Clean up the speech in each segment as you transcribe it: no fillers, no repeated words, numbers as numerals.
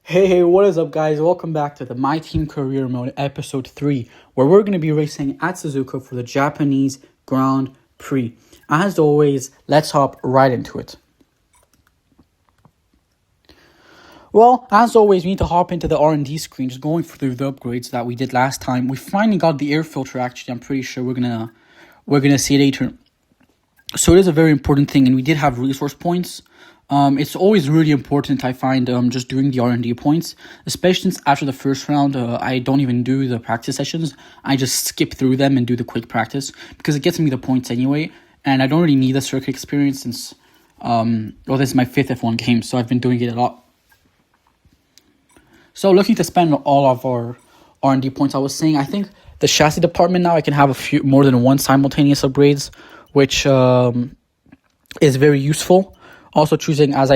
Hey, what is up, guys? Welcome back to the My Team Career Mode episode 3, where we're going to be racing at Suzuka for the Japanese Grand Prix. As always, let's hop right into it. Well, as always, we need to hop into the R&D screen, just going through the upgrades that we did last time. We finally got the air filter, actually. I'm pretty sure we're gonna see it later. So it is a very important thing, and we did have resource points. It's always really important, I find, just doing the R&D points, especially since after the first round, I don't even do the practice sessions. I just skip through them and do the quick practice because it gets me the points anyway, and I don't really need the circuit experience since, this is my 5th F1 game, so I've been doing it a lot. So looking to spend all of our R&D points, I was saying, I think the chassis department now, I can have a few more than one simultaneous upgrades, which is very useful. Also choosing, as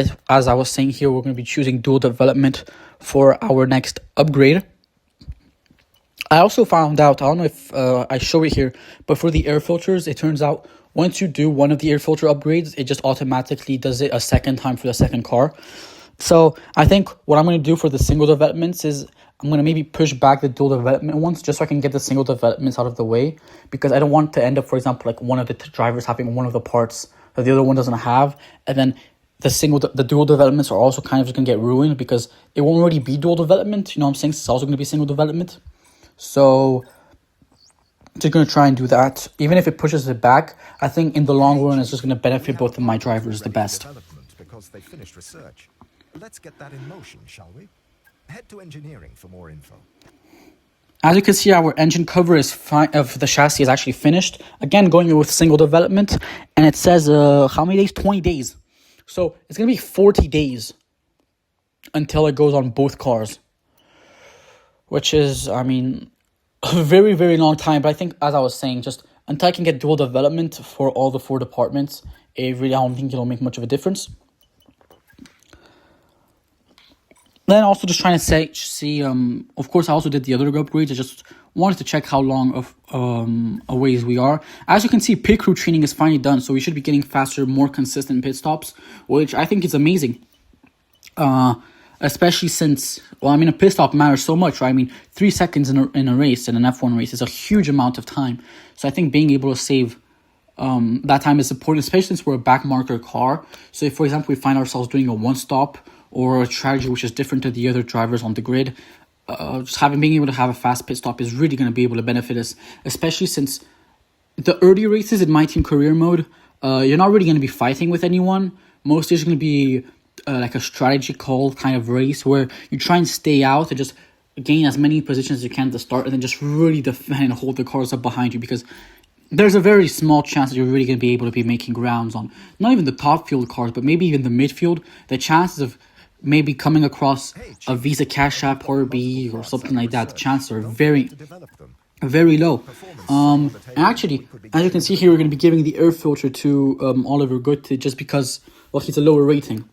I was saying here, we're going to be choosing dual development for our next upgrade. I also found out, I don't know if I show it here, but for the air filters, it turns out once you do one of the air filter upgrades, it just automatically does it a second time for the second car. So I think what I'm going to do for the single developments is I'm going to maybe push back the dual development ones just so I can get the single developments out of the way, because I don't want to end up, for example, like one of the drivers having one of the parts that the other one doesn't have, and then the dual developments are also kind of just going to get ruined because it won't really be dual development, you know what I'm saying? It's also going to be single development. So just going to try and do that. Even if it pushes it back, I think in the long run it's just going to benefit both of my drivers the best. Because they finished research. Let's get that in motion, shall we? Head to engineering for more info. As you can see, our engine cover of the chassis is actually finished. Again, going with single development, and it says how many days? 20 days. So it's going to be 40 days until it goes on both cars, which is, I mean, a very, very long time. But I think, as I was saying, just until I can get dual development for all the 4 departments, I don't think it'll make much of a difference. Then also just trying to see, of course, I also did the other upgrades. I just wanted to check how long of a ways we are. As you can see, pit crew training is finally done, so we should be getting faster, more consistent pit stops, which I think is amazing. Especially since, well, I mean, a pit stop matters so much, right? I mean, 3 seconds in a race, in an F1 race, is a huge amount of time. So I think being able to save that time is important, especially since we're a back marker car. So if, for example, we find ourselves doing a one stop or a strategy which is different to the other drivers on the grid, just being able to have a fast pit stop is really going to be able to benefit us, especially since the early races in My Team Career Mode, you're not really going to be fighting with anyone. Mostly it's going to be like a strategy call kind of race where you try and stay out and just gain as many positions as you can at the start, and then just really defend and hold the cars up behind you, because there's a very small chance that you're really going to be able to be making grounds on not even the top field cars, but maybe even the midfield. The chances of maybe coming across a Visa Cash App or B or something like that, the chances are very, very low. And actually, as you can see here, we're going to be giving the air filter to Oliver Gutte just because, well, he's a lower rating.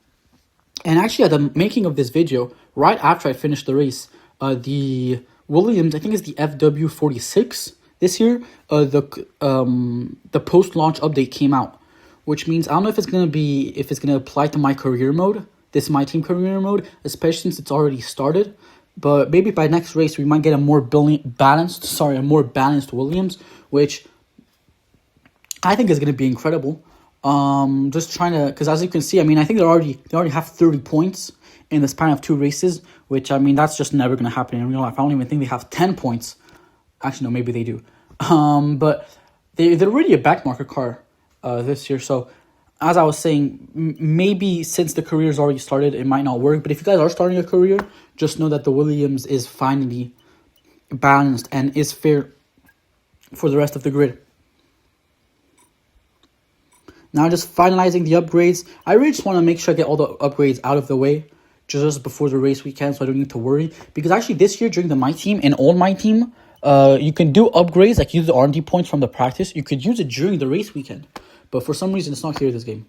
And actually, at the making of this video, right after I finished the race, the Williams, I think it's the FW46 this year, the post-launch update came out, which means I don't know if it's going to apply to my career mode, this My Team Career Mode, especially since it's already started. But maybe by next race we might get a more balanced Williams, which I think is going to be incredible. Just trying to, because as you can see, I mean, I think they already have 30 points in the span of 2 races, which, I mean, that's just never going to happen in real life. I don't even think they have 10 points. Actually, no, maybe they do. But they're really a backmarker car this year. So as I was saying, maybe since the career's already started, it might not work. But if you guys are starting a career, just know that the Williams is finally balanced and is fair for the rest of the grid. Now just finalizing the upgrades. I really just want to make sure I get all the upgrades out of the way just before the race weekend, so I don't need to worry. Because actually this year during the My Team, in all My Team, you can do upgrades, like use the R&D points from the practice. You could use it during the race weekend. But for some reason, it's not here this game.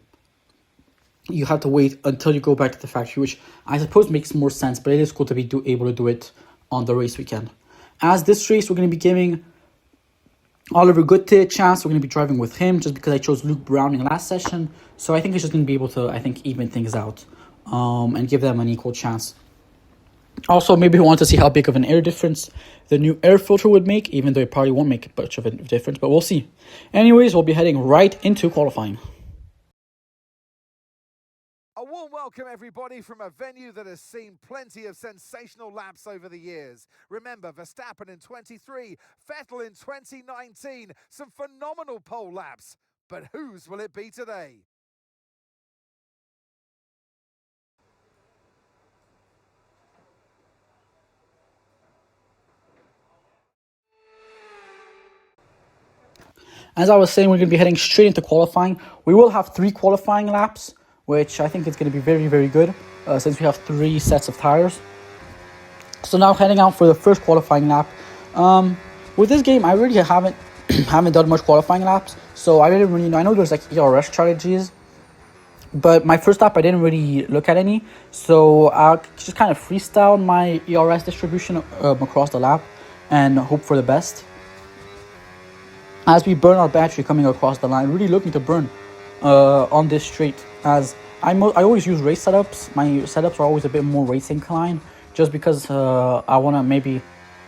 You have to wait until you go back to the factory, which I suppose makes more sense. But it is cool to be able to do it on the race weekend. As this race, we're going to be giving Oliver Gutte a chance. We're going to be driving with him just because I chose Luke Browning last session. So I think he's just going to be able to, even things out and give them an equal chance. Also, maybe we want to see how big of an air difference the new air filter would make, even though it probably won't make much of a difference, but we'll see. Anyways, we'll be heading right into qualifying. A warm welcome, everybody, from a venue that has seen plenty of sensational laps over the years. Remember, Verstappen in 23, Vettel in 2019, some phenomenal pole laps. But whose will it be today? As I was saying, we're going to be heading straight into qualifying. We will have 3 qualifying laps, which I think is going to be very, very good, since we have 3 sets of tires. So now heading out for the first qualifying lap. With this game, I really haven't haven't done much qualifying laps, so I didn't really know. I know there's like ERS strategies, but my first lap I didn't really look at any, so I just kind of freestyled my ERS distribution across the lap and hope for the best. As we burn our battery coming across the line, really looking to burn on this straight, as I always use race setups. My setups are always a bit more race inclined, just because I want to maybe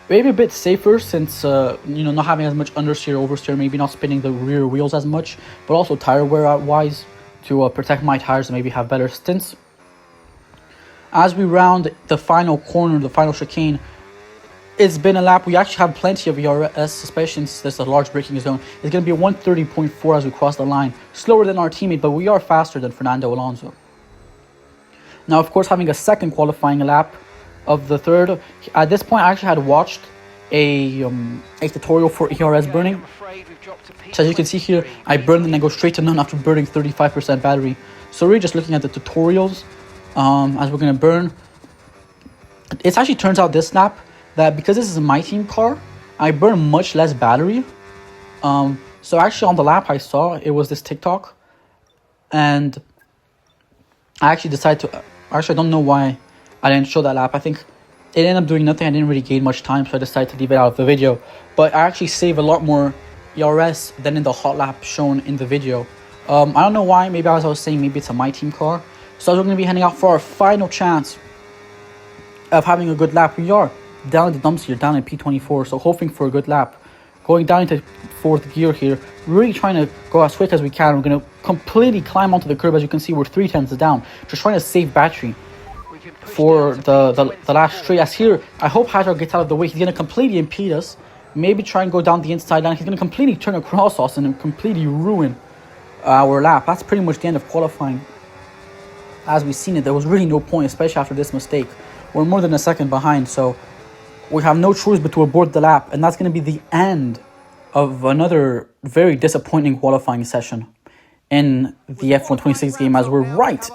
a bit safer, since not having as much understeer, oversteer, maybe not spinning the rear wheels as much, but also tire wear wise to protect my tires and maybe have better stints. As we round the final corner, the final chicane, it's been a lap. We actually have plenty of ERS, especially since there's a large braking zone. It's going to be a 130.4 as we cross the line. Slower than our teammate, but we are faster than Fernando Alonso. Now, of course, having a second qualifying lap of the third. At this point, I actually had watched a tutorial for ERS burning. So as you can see here, I burned and then go straight to none after burning 35% battery. So really just looking at the tutorials as we're going to burn. It actually turns out this lap that because this is my team car, I burn much less battery. So actually on the lap I saw, it was this TikTok. And I actually decided to... Actually, I don't know why I didn't show that lap. I think it ended up doing nothing. I didn't really gain much time, so I decided to leave it out of the video. But I actually save a lot more ERS than in the hot lap shown in the video. I don't know why. Maybe as I was saying, maybe it's a my team car. So we're going to be heading out for our final chance of having a good lap. We are down in the dumps here, down in P24, so hoping for a good lap. Going down into 4th gear here, really trying to go as quick as we can. We're going to completely climb onto the curb. As you can see, we're 3/10 down, just trying to save battery for the last straight. As here, I hope Hazard gets out of the way. He's going to completely impede us, maybe try and go down the inside line. He's going to completely turn across us and completely ruin our lap. That's pretty much the end of qualifying. As we've seen it, there was really no point, especially after this mistake. We're more than a second behind, so we have no choice but to abort the lap, and that's going to be the end of another very disappointing qualifying session in the F1 26 game, as we're right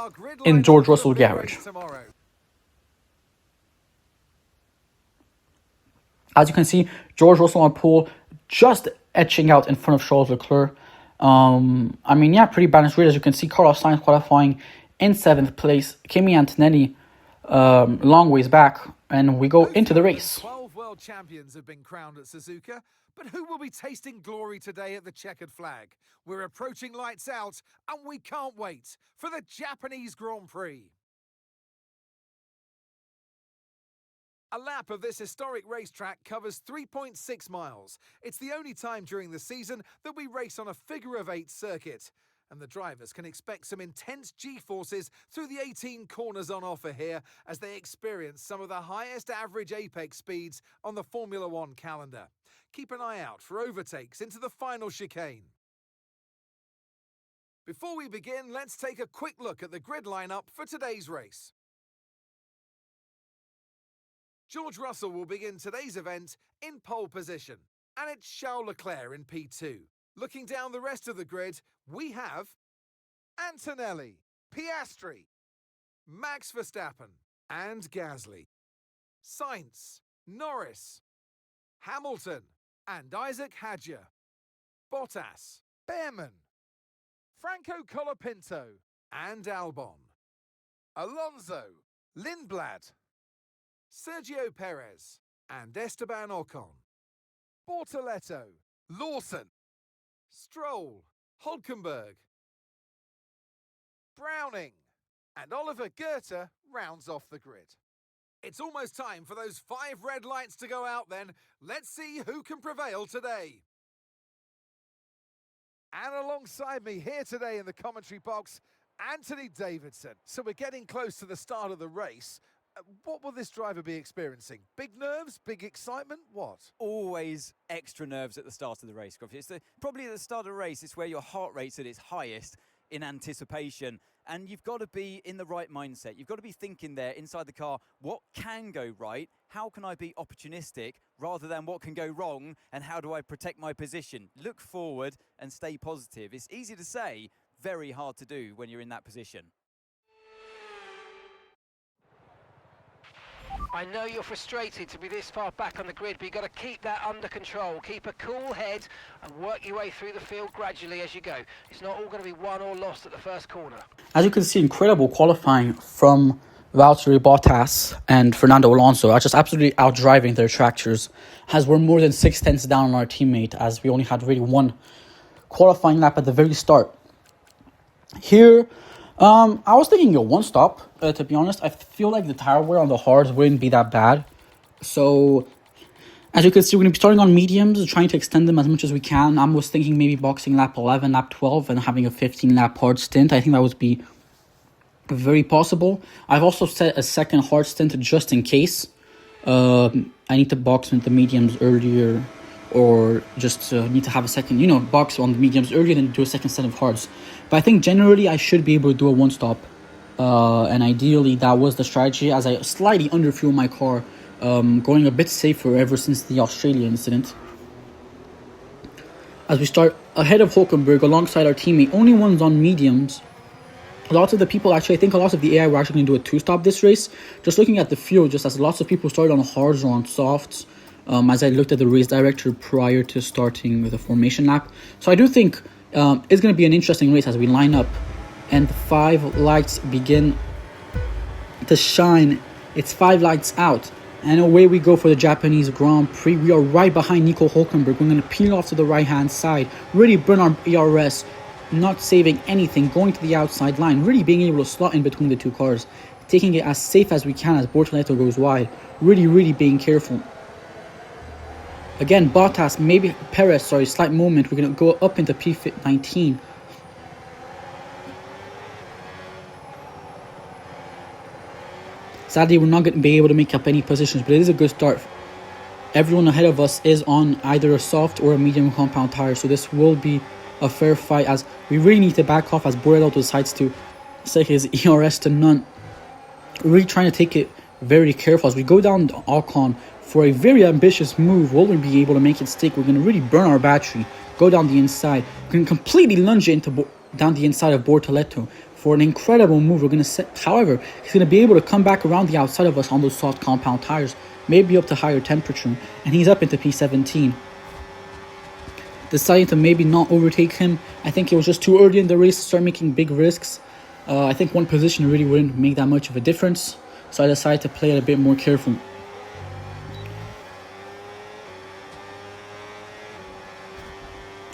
in George Russell's garage. As you can see, George Russell on pole, just etching out in front of Charles Leclerc. Pretty balanced grid. As you can see, Carlos Sainz qualifying in 7th place. Kimi Antonelli long ways back, and we go into the race. 12 world champions have been crowned at Suzuka, but who will be tasting glory today at the checkered flag? We're approaching lights out, and we can't wait for the Japanese Grand Prix. A lap of this historic racetrack covers 3.6 miles. It's the only time during the season that we race on a figure-of-8 circuit. And the drivers can expect some intense G-forces through the 18 corners on offer here as they experience some of the highest average apex speeds on the Formula One calendar. Keep an eye out for overtakes into the final chicane. Before we begin, let's take a quick look at the grid lineup for today's race. George Russell will begin today's event in pole position, and it's Charles Leclerc in P2. Looking down the rest of the grid, we have Antonelli, Piastri, Max Verstappen, and Gasly, Sainz, Norris, Hamilton, and Isaac Hadjar, Bottas, Behrman, Franco Colapinto, and Albon, Alonso, Lindblad, Sergio Perez, and Esteban Ocon, Bortoletto, Lawson, Stroll, Hulkenberg, Browning, and Oliver Goethe rounds off the grid. It's almost time for those 5 red lights to go out then. Let's see who can prevail today. And alongside me here today in the commentary box, Anthony Davidson. So we're getting close to the start of the race. What will this driver be experiencing? Big nerves? Big excitement? What? Always extra nerves at the start of the race, Gruffy. Probably at the start of the race, it's where your heart rate's at its highest in anticipation. And you've got to be in the right mindset. You've got to be thinking there inside the car, what can go right? How can I be opportunistic rather than what can go wrong? And how do I protect my position? Look forward and stay positive. It's easy to say, very hard to do when you're in that position. I know you're frustrated to be this far back on the grid, but you've got to keep that under control. Keep a cool head and work your way through the field gradually as you go. It's not all going to be won or lost at the first corner. As you can see, incredible qualifying from Valtteri Bottas and Fernando Alonso are just absolutely outdriving their tractors, as we're more than 6/10 down on our teammate, as we only had really one qualifying lap at the very start. Here, I was thinking a one stop, to be honest. I feel like the tire wear on the hards wouldn't be that bad. So, as you can see, we're going to be starting on mediums, trying to extend them as much as we can. I was thinking maybe boxing lap 11, lap 12, and having a 15-lap hard stint. I think that would be very possible. I've also set a second hard stint just in case. I need to box into the mediums earlier, or just need to have a second, box on the mediums earlier than do a second set of hards. But I think generally I should be able to do a one-stop. And ideally that was the strategy, as I slightly underfuel my car, going a bit safer ever since the Australia incident. As we start ahead of Hulkenberg alongside our teammate, only ones on mediums. Lots of the people, I think a lot of the AI were actually going to do a two-stop this race. Just looking at the field, just as lots of people started on hards or on softs, as I looked at the race director prior to starting with the formation lap. So I do think it's going to be an interesting race as we line up and the 5 lights begin to shine. It's 5 lights out, and away we go for the Japanese Grand Prix. We are right behind Nico Hulkenberg. We're going to peel off to the right-hand side, really burn our ERS, not saving anything, going to the outside line, really being able to slot in between the two cars, taking it as safe as we can as Bortoleto goes wide, really being careful. Again, Bottas, maybe Perez, slight moment. We're going to go up into P19. Sadly, we're not going to be able to make up any positions, but it is a good start. Everyone ahead of us is on either a soft or a medium compound tire, so this will be a fair fight, as we really need to back off as Bortoleto decides to set his ERS to none. We're really trying to take it very careful as we go down Ocon for a very ambitious move. Will we be able to make it stick? We're going to really burn our battery, go down the inside. We're going to completely lunge it down the inside of Bortoleto for an incredible move. We're going to set, however, he's going to be able to come back around the outside of us on those soft compound tires, maybe up to higher temperature, and he's up into P17. Deciding to maybe not overtake him. I think it was just too early in the race to start making big risks. I think one position really wouldn't make that much of a difference, so I decided to play it a bit more careful.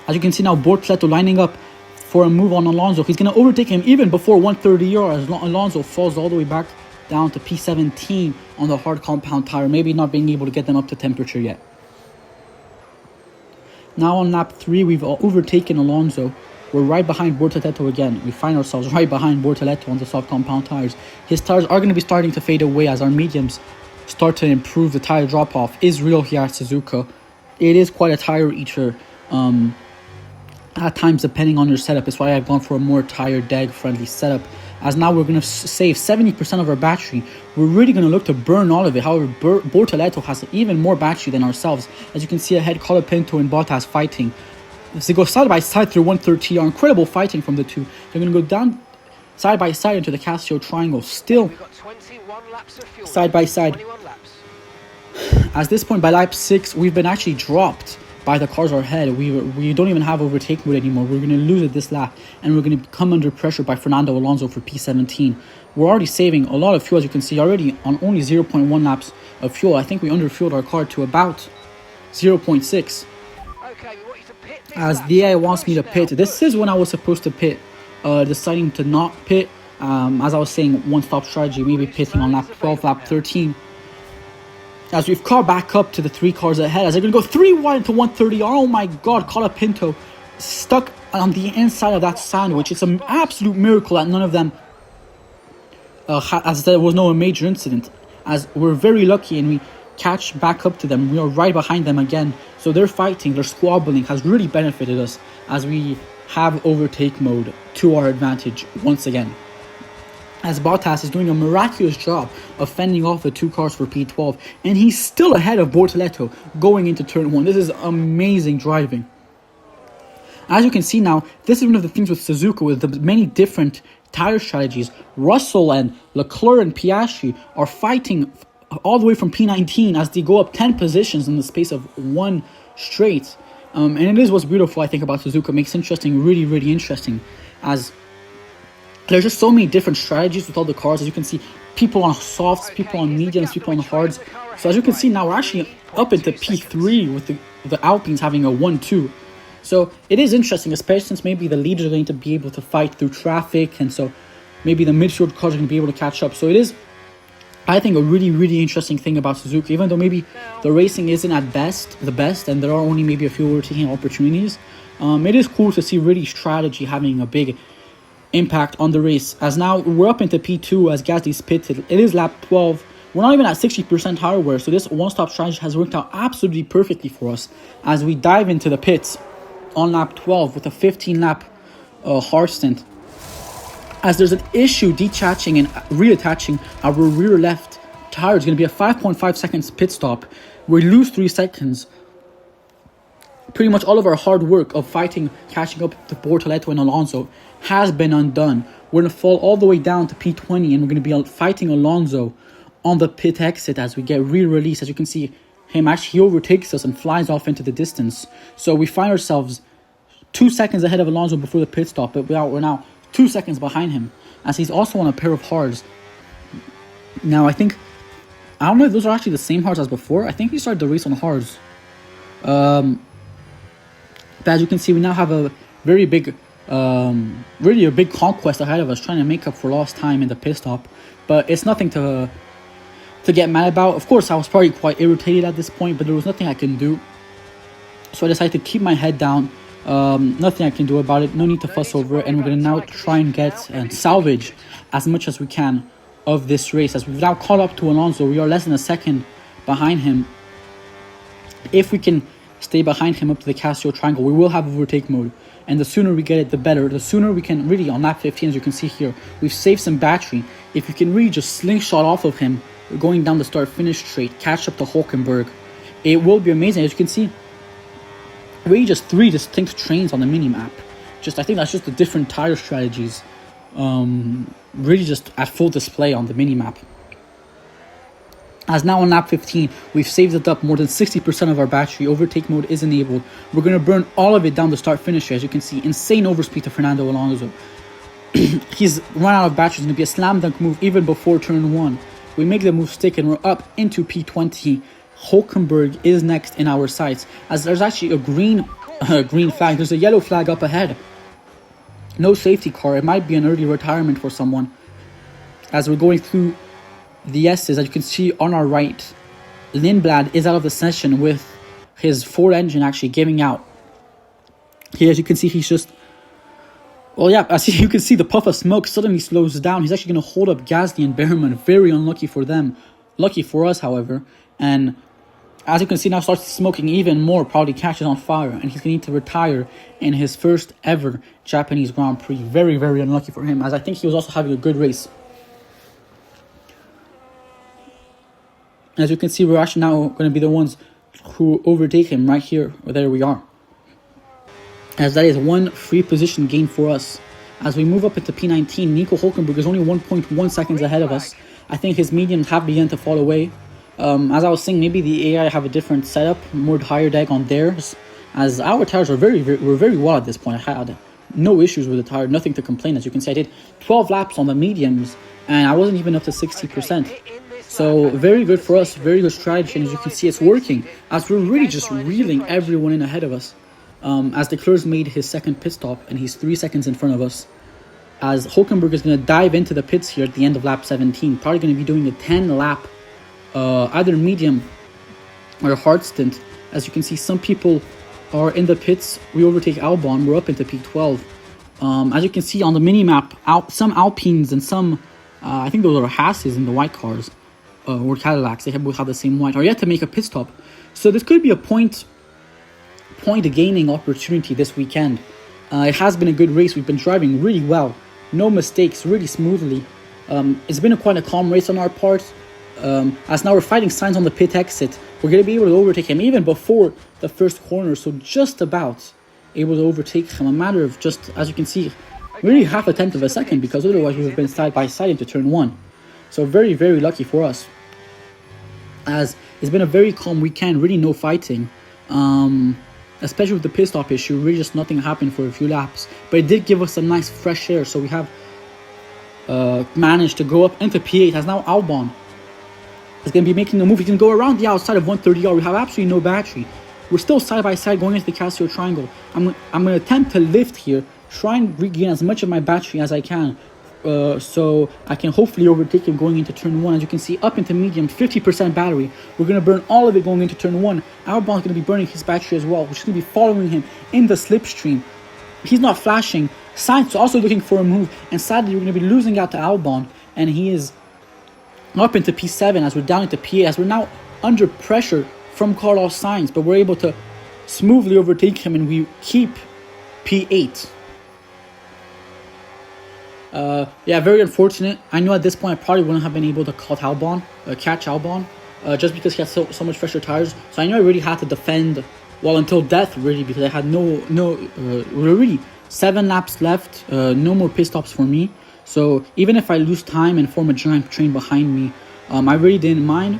As you can see now, Bortoleto lining up for a move on Alonso. He's going to overtake him even before 130 yards. Alonso falls all the way back down to P17 on the hard compound tire, maybe not being able to get them up to temperature yet. Now on lap 3, we've overtaken Alonso. We're right behind Bortoleto again. We find ourselves right behind Bortoleto on the soft compound tires. His tires are going to be starting to fade away as our mediums start to improve. The tire drop-off is real here at Suzuka. It is quite a tire eater. At times, depending on your setup. That's why I've gone for a more tire deg friendly setup, as now we're going to save 70% of our battery. We're really going to look to burn all of it. However, Bortoleto has even more battery than ourselves. As you can see ahead, Colapinto and Bottas fighting. As they go side by side through 130, are incredible fighting from the two. They're going to go down side by side into the Casio triangle, still We've got 21 laps of fuel. side by side. 21 laps. At this point, by lap 6, we've been actually dropped by the cars ahead. We don't even have overtake mode anymore. We're going to lose it this lap, and we're going to come under pressure by Fernando Alonso for P17. We're already saving a lot of fuel, as you can see, already on only 0.1 laps of fuel. I think we underfueled our car to about 0.6. Okay, we want you to pit this As lap. the AI So wants me to push pit. now. This is when I was supposed to pit, deciding to not pit. As I was saying, one-stop strategy, maybe pitting on lap 12, lap 13. as we've caught back up to the 3 cars ahead, as they're going to go 3 wide into 130. Oh my god, Colapinto stuck on the inside of that sandwich. It's an absolute miracle that none of them, as there was no major incident, as we're very lucky and we catch back up to them. We are right behind them again, so their fighting, their squabbling has really benefited us as we have overtake mode to our advantage once again, as Bottas is doing a miraculous job of fending off the 2 cars for P12, and he's still ahead of Bortoleto going into turn 1. This is amazing driving. As you can see now, this is one of the things with Suzuka, with the many different tire strategies. Russell and Leclerc and Piastri are fighting all the way from P19 as they go up 10 positions in the space of one straight. And it is what's beautiful, I think, about Suzuka. Makes interesting, really, really interesting, as there's just so many different strategies with all the cars. As you can see, people on softs, people on mediums, people on hards. So as you can see now, we're actually up into P3 with the Alpines having a 1-2. So it is interesting, especially since maybe the leaders are going to be able to fight through traffic, and so maybe the midfield cars are going to be able to catch up. So it is, I think, a really, really interesting thing about Suzuka. Even though maybe the racing isn't at the best, and there are only maybe a few overtaking opportunities, it is cool to see really strategy having a big impact on the race. As now we're up into P2 as Gasly's pitted. It is lap 12. We're not even at 60% tire wear, so this one-stop strategy has worked out absolutely perfectly for us as we dive into the pits on lap 12 with a 15-lap hard stint. As there's an issue detaching and reattaching our rear left tire, it's going to be a 5.5 seconds pit stop. We lose 3 seconds. Pretty much all of our hard work of fighting, catching up to Bortoleto and Alonso has been undone. We're going to fall all the way down to P20, and we're going to be fighting Alonso on the pit exit as we get re-released. As you can see, him actually, he overtakes us and flies off into the distance. So we find ourselves 2 seconds ahead of Alonso before the pit stop, but we're now 2 seconds behind him, as he's also on a pair of hards. Now, I don't know if those are actually the same hards as before. I think we started the race on hards. But as you can see, we now have a very big, really a big conquest ahead of us, trying to make up for lost time in the pit stop. But it's nothing to get mad about. Of course, I was probably quite irritated at this point, but there was nothing I can do. So I decided to keep my head down. Nothing I can do about it. No need to fuss over it. And we're going to now try and get and salvage as much as we can of this race. As we've now caught up to Alonso, we are less than a second behind him. If we can stay behind him up to the Casio triangle, we will have overtake mode. And the sooner we get it, the better. The sooner we can really, on lap 15, as you can see here, we've saved some battery. If you can really just slingshot off of him, going down the start-finish straight, catch up to Hulkenberg, it will be amazing. As you can see, really just 3 distinct trains on the mini-map. I think that's just the different tire strategies. Really just at full display on the mini-map. As now on lap 15, we've saved it up more than 60% of our battery. Overtake mode is enabled. We're going to burn all of it down the start-finish. As you can see, insane overspeed to Fernando Alonso. He's run out of battery. It's going to be a slam dunk move even before turn 1. We make the move stick and we're up into P20. Hulkenberg is next in our sights, as there's actually a green flag. There's a yellow flag up ahead. No safety car. It might be an early retirement for someone. As we're going through the S's, as you can see on our right, Lindblad is out of the session with his Ford engine actually giving out. Here, as you can see, he's just... Well, yeah, as you can see, the puff of smoke suddenly slows down. He's actually going to hold up Gasly and Behrman. Very unlucky for them. Lucky for us, however. And as you can see, now starts smoking even more. Probably catches on fire. And he's going to need to retire in his first ever Japanese Grand Prix. Very, very unlucky for him, as I think he was also having a good race. As you can see, we're actually now going to be the ones who overtake him right here. Or there we are. As that is one free position gain for us. As we move up into P19, Nico Hulkenberg is only 1.1 seconds ahead of us. I think his mediums have begun to fall away. As I was saying, maybe the AI have a different setup, more tire deck on theirs. As our tires were very well at this point. I had no issues with the tire, nothing to complain. As you can see, I did 12 laps on the mediums, and I wasn't even up to 60%. So very good for us, very good strategy, and as you can see, it's working. As we're really just reeling everyone in ahead of us. As Leclerc made his second pit stop, and he's 3 seconds in front of us. As Hulkenberg is going to dive into the pits here at the end of lap 17. Probably going to be doing a 10-lap, either medium our hard stint. As you can see, some people are in the pits. We overtake Albon. We're up into P12. As you can see on the mini map, some Alpines and some, I think those are Hasses in the white cars, or Cadillacs. They both have the same white. Are yet to make a pit stop. So this could be a point gaining opportunity this weekend. It has been a good race. We've been driving really well, no mistakes, really smoothly. It's been quite a calm race on our part. As now we're fighting Sainz on the pit exit. We're going to be able to overtake him even before the first corner, so just about able to overtake him. A matter of just, as you can see, really half a tenth of a second, because otherwise we would have been side by side into turn 1. So very, very lucky for us, as it's been a very calm weekend, really no fighting. Especially with the pit stop issue, really just nothing happened for a few laps. But it did give us some nice fresh air, so we have managed to go up into P8. As now Albon is going to be making the move. He can go around the outside of 130R. We have absolutely no battery. We're still side by side going into the Casio Triangle. I'm going to attempt to lift here, try and regain as much of my battery as I can, so I can hopefully overtake him going into turn 1. As you can see, up into medium, 50% battery. We're going to burn all of it going into turn 1. Albon's going to be burning his battery as well, which is going to be following him in the slipstream. He's not flashing. Sainz is also looking for a move, and sadly we're going to be losing out to Albon, and he is up into P7 as we're down into P8, as we're now under pressure from Carlos Sainz, but we're able to smoothly overtake him, and we keep P8. Yeah, very unfortunate. I know at this point I probably wouldn't have been able to catch Albon, just because he had so much fresher tires. So I know I really had to defend, well, until death, really, because I had really 7 laps left, no more pit stops for me. So even if I lose time and form a giant train behind me, I really didn't mind.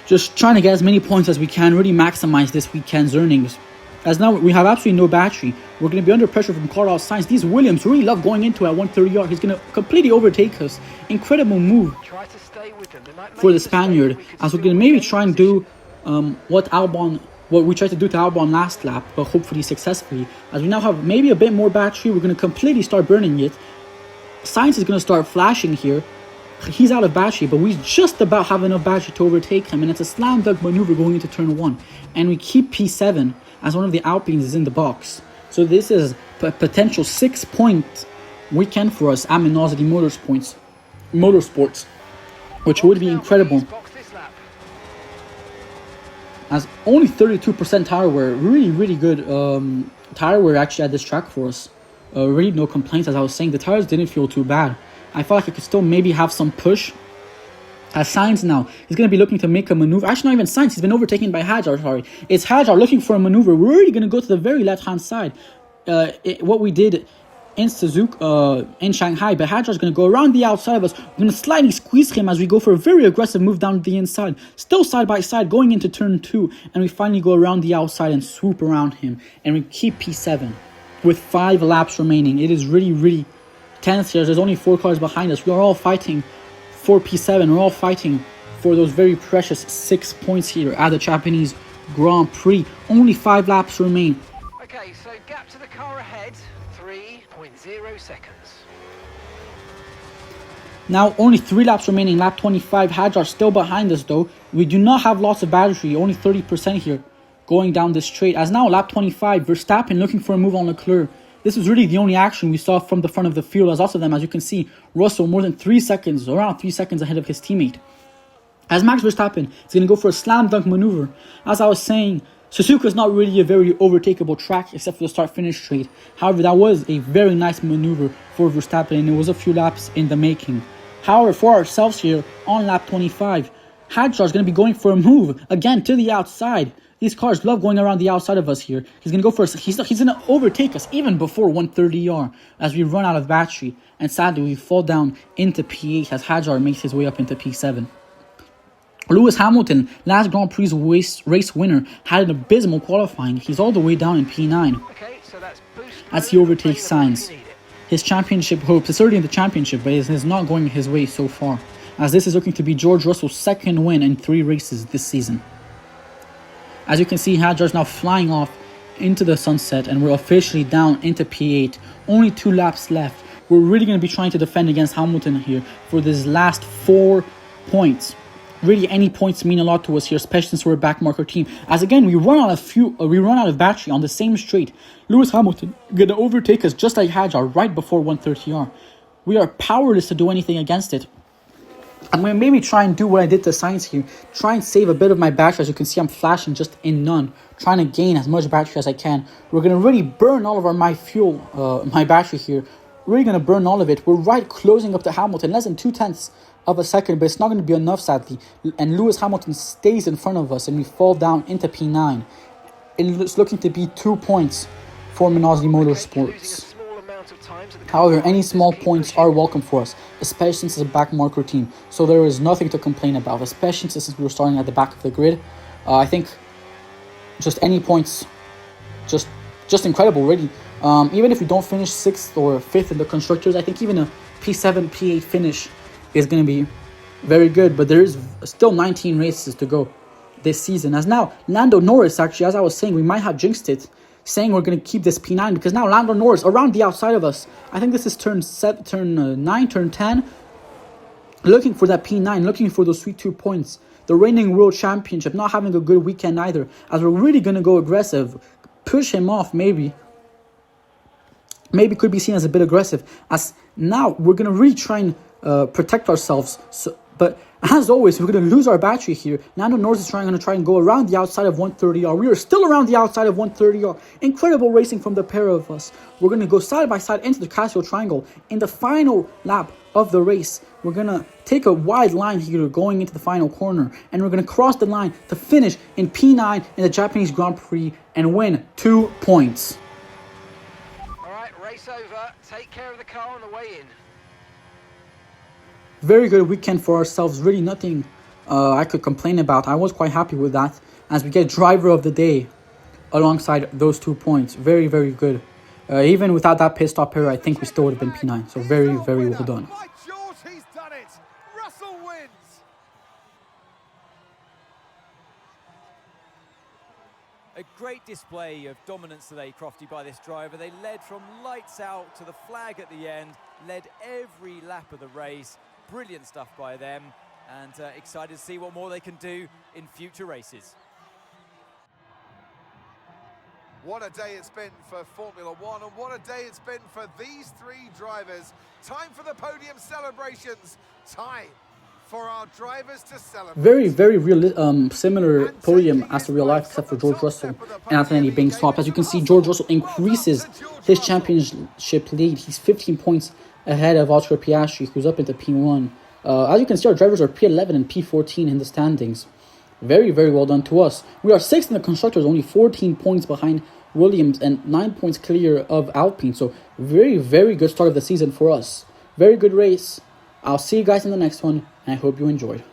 Just trying to get as many points as we can, really maximize this weekend's earnings. As now we have absolutely no battery. We're going to be under pressure from Carlos Sainz. These Williams really love going into at 130R. He's going to completely overtake us. Incredible move for the Spaniard. As we're going to maybe try and do what we tried to do to Albon last lap, but hopefully successfully. As we now have maybe a bit more battery, we're going to completely start burning it. Sainz is going to start flashing here. He's out of battery, but we just about have enough battery to overtake him, and it's a slam dunk maneuver going into turn 1. And we keep P7 as one of the Alpines is in the box. So this is a potential 6-point weekend for us at Minosity Motorsports, which would be incredible. As only 32% tire wear, really good tire wear actually at this track for us. Really no complaints. As I was saying, the tires didn't feel too bad. I felt like I could still maybe have some push. As Sainz now, he's going to be looking to make a maneuver. Actually, not even Sainz. He's been overtaken by Hajar, sorry. It's Hajar looking for a maneuver. We're really going to go to the very left-hand side. What we did in Suzuka, in Shanghai. But Hajar's going to go around the outside of us. We're going to slightly squeeze him as we go for a very aggressive move down the inside. Still side by side, going into turn 2. And we finally go around the outside and swoop around him. And we keep P7 with 5 laps remaining. It is really tense here. There's only 4 cars behind us. We are all fighting for P7. We're all fighting for those very precious 6 points here at the Japanese Grand Prix. Only 5 laps remain. Okay, so gap to the car ahead, 3.0 seconds. Now only 3 laps remaining, lap 25. Hajar still behind us though. We do not have lots of battery, only 30% here going down this straight. As now lap 25, Verstappen looking for a move on Leclerc. This was really the only action we saw from the front of the field, as also them, as you can see, Russell more than 3 seconds, around 3 seconds ahead of his teammate. As Max Verstappen is going to go for a slam dunk maneuver. As I was saying, Suzuka is not really a very overtakeable track except for the start-finish straight. However, that was a very nice maneuver for Verstappen, and it was a few laps in the making. However, for ourselves here on lap 25, Hajar is going to be going for a move again to the outside. These cars love going around the outside of us here. He's going to go for he's going to overtake us even before 130R as we run out of battery. And sadly, we fall down into P8 as Hajar makes his way up into P7. Lewis Hamilton, last Grand Prix race winner, had an abysmal qualifying. He's all the way down in P9 as he overtakes Sainz. His championship hopes, it's already in the championship, but it's not going his way so far, as this is looking to be George Russell's 2nd win in 3 races this season. As you can see, Hajar's now flying off into the sunset, and we're officially down into P8. Only 2 laps left. We're really going to be trying to defend against Hamilton here for this last 4 points. really any points mean a lot to us here, especially since we're a backmarker team. As again, we run out of battery on the same straight. Lewis Hamilton gonna overtake us just like Hadjar right before 130R. We are powerless to do anything against it. I'm going to maybe try and do what I did to Sainz here. Try and save a bit of my battery. As you can see, I'm flashing just in none. Trying to gain as much battery as I can. We're going to really burn all of my battery here. Really going to burn all of it. We're right closing up to Hamilton. Less than 0.2 of a second, but it's not going to be enough, sadly. And Lewis Hamilton stays in front of us and we fall down into P9. It's looking to be 2 points for Minardi Motorsports. However, any small points are welcome for us, especially since it's a back marker team. So there is nothing to complain about, especially since we were starting at the back of the grid. I think just any points, just incredible, really. Even if we don't finish 6th or 5th in the Constructors, I think even a P7, P8 finish is going to be very good. But there is still 19 races to go this season. As now, Lando Norris, actually, as I was saying, we might have jinxed it, saying we're going to keep this P9 because now Lando Norris around the outside of us. I think this is turn 9, turn 10. Looking for that P9, looking for those sweet 2 points. The reigning world championship, not having a good weekend either. As we're really going to go aggressive. Push him off, maybe. Maybe could be seen as a bit aggressive. As now we're going to really try and protect ourselves. But as always, we're going to lose our battery here. Lando Norris is going to try and go around the outside of 130R. We are still around the outside of 130R. Incredible racing from the pair of us. We're going to go side by side into the Casio Triangle. In the final lap of the race, we're going to take a wide line here going into the final corner. And we're going to cross the line to finish in P9 in the Japanese Grand Prix and win 2 points. All right, race over. Take care of the car on the way in. Very good weekend for ourselves. Really nothing I could complain about. I was quite happy with that. As we get driver of the day alongside those 2 points. Very, very good. Even without that pit stop error, I think we still would have been P9. So very, very well done. By George, he's done it. Russell wins. A great display of dominance today, Crofty, by this driver. They led from lights out to the flag at the end, led every lap of the race. Brilliant stuff by them, and excited to see what more they can do in future races. What a day it's been for Formula One, and what a day it's been for these 3 drivers. Time for the podium celebrations. Time for our drivers to celebrate. Very, very real, similar podium as to real life, except for George Russell and Anthony being swapped. As you can see, George Russell increases his championship lead. He's 15 points ahead of Oscar Piastri, who's up into P1. As you can see, our drivers are P11 and P14 in the standings. Very, very well done to us. We are 6th in the Constructors, only 14 points behind Williams and 9 points clear of Alpine. So very, very good start of the season for us. Very good race. I'll see you guys in the next one, and I hope you enjoyed.